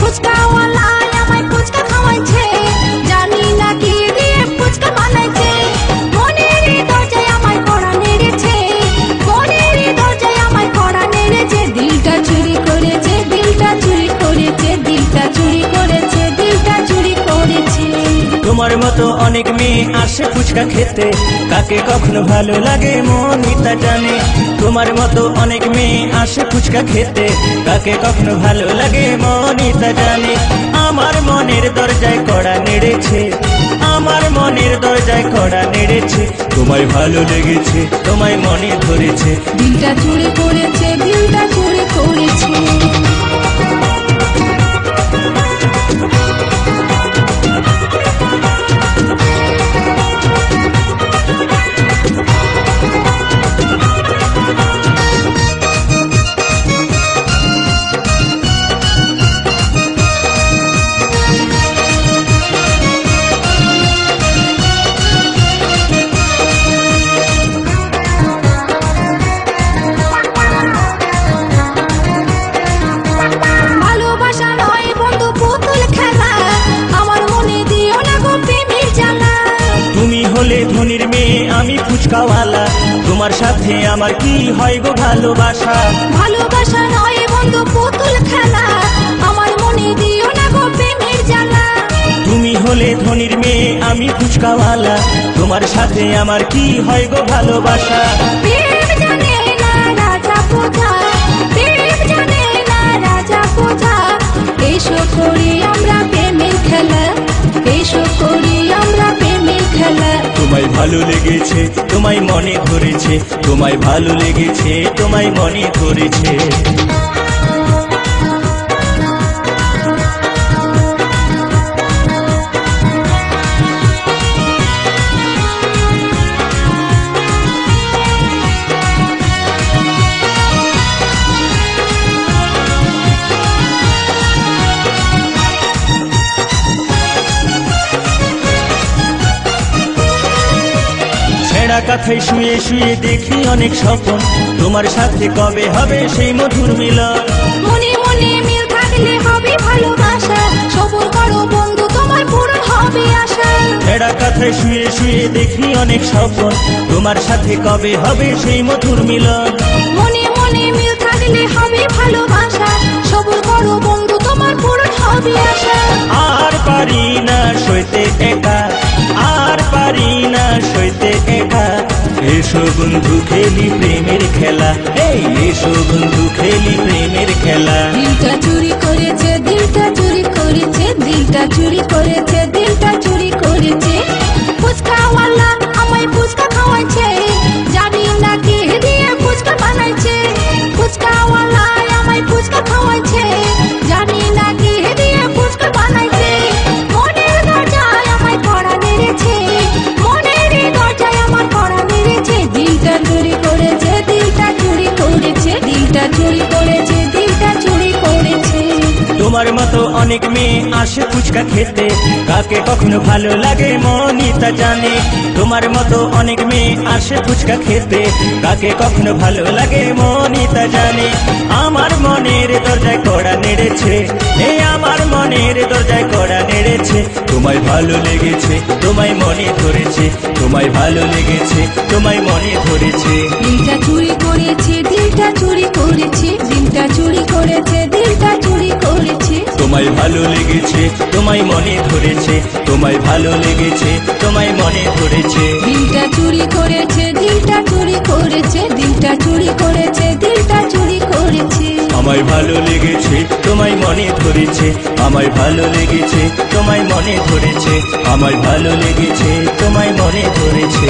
ফুচকাওয়ালা আমায় ফুচকা খাওয়াইছে, জানি না কি দিয়ে ফুচকা বানাইছে। মনের দরজায় আমায় কড়া নেড়েছে, মনের দরজায় আমায় কড়া নেড়েছে। দিলটা চুরি করেছে, দিলটা চুরি করেছে, দিলটা চুরি করেছে, দিলটা চুরি করেছে। তোমার মতো অনেক মেয়ে আসে ফুচকা খেতে, কাকে কখনো ভালো লাগে মনই তা জানে। তোমার মতো অনেক মেয়ে আসে ফুচকা খেতে, কাকে কখনো ভালো লাগে মনই তা জানে। আমার মনের দরজায় কড়া নেড়েছে, আমার মনের দরজায় কড়া নেড়েছে। তোমায় ভালো লেগেছে, তোমায় মনে ধরেছে, দিলটা চুরি করেছে, দিলটা চুরি করেছে। ভালোবাসা নয় বন্ধু পুতুল খেলা, আমার মনে দিও না গো প্রেমের জ্বালা। তুমি হলে ধনির মেয়ে আমি ফুচকাওয়ালা, তোমার সাথে আমার কি হয় গো ভালোবাসা। ভালোবাসা নয় বন্ধু পুতুল খেলা, আমার মনে দিও না গো প্রেমের জ্বালা। তুমি হলে ধনির মেয়ে আমি ফুচকাওয়ালা, তোমার সাথে আমার কি হয় গো ভালোবাসা। প্রেম জানে না রাজা প্রজা, প্রেম জানে না রাজা প্রজা। এসো করি আমরা প্রেমের খেলা, এসো করি আমরা প্রেমের খেলা। তোমায় ভালো লেগেছে, তোমায় মনে ধরেছে, তোমায় ভালো লেগেছে, তোমায় মনে ধরেছে। ছেঁড়া কাঁথায় শুয়ে শুয়ে দেখি অনেক স্বপ্ন, তোমার সাথে কবে হবে সেই মধুর মিলন। মনে মনে মিল থাকলে হবে ভালোবাসা, সবর করো বন্ধু তোমার পূরণ হবে আশা। ছেঁড়া কাঁথায় শুয়ে শুয়ে দেখি অনেক স্বপ্ন, তোমার সাথে কবে হবে সেই মধুর মিলন। মনে মনে মিল থাকলে হবে ভালোবাসা, সবর করো বন্ধু তোমার পূরণ হবে আশা। আর পারি না সইতে একা, আর পারি না সইতে একা। এসো বন্ধু খেলি প্রেমের খেলা, এই এসো বন্ধু খেলি প্রেমের খেলা। দিলটা চুরি করেছে, দিলটা চুরি করেছে, দিলটা চুরি করেছে, দিলটা চুরি করেছে। ফুচকাওয়ালা আমায় ফুচকা খাওয়াইছে, জানি না কি দিয়ে ফুচকা বানাইছে। ফুচকাওয়ালা আমায় ফুচকা খাওয়াইছে, জানি না কি দিয়ে ফুচকা বানাইছে। মনের দরজায় আমায় কড়া নেড়েছে, মনের দরজায় আমার কড়া নেড়েছে। দিলটা চুরি করেছে, দিলটা চুরি করেছে, দিলটা চুরি করেছে, দিলটা চুরি করেছে। তোমার মতো অনেক মেয়ে আসে ফুচকা খেতে, কাকে কখনো ভালো লাগে মনই তা জানে। তোমার মতো অনেক মেয়ে আসে ফুচকা খেতে, কাকে কখনো ভালো লাগে মনই তা জানে। আমার মনের দরজায় কড়া নেড়েছে, এই আমার মনের দরজায় কড়া নেড়েছে। তোমায় ভালো লেগেছে, তোমায় মনে ধরেছে, তোমায় ভালো লেগেছে, তোমায় মনে ধরেছে। দিলটা চুরি করেছে, দিলটা চুরি করেছে, দিলটা চুরি করেছে, দিলটা চুরি করেছে। তোমায় ভালো লেগেছে, তোমায় মনে ধরেছে, তোমায় ভালো লেগেছে, তোমায় মনে ধরেছে। দিলটা চুরি করেছে, দিলটা চুরি করেছে, দিলটা চুরি করেছে, দিলটা চুরি করেছে। আমায় ভালো লেগেছে, তোমায় মনে ধরেছে, আমায় ভালো লেগেছে, তোমায় মনে ধরেছে, আমায় ভালো লেগেছে, তোমায় মনে ধরেছে।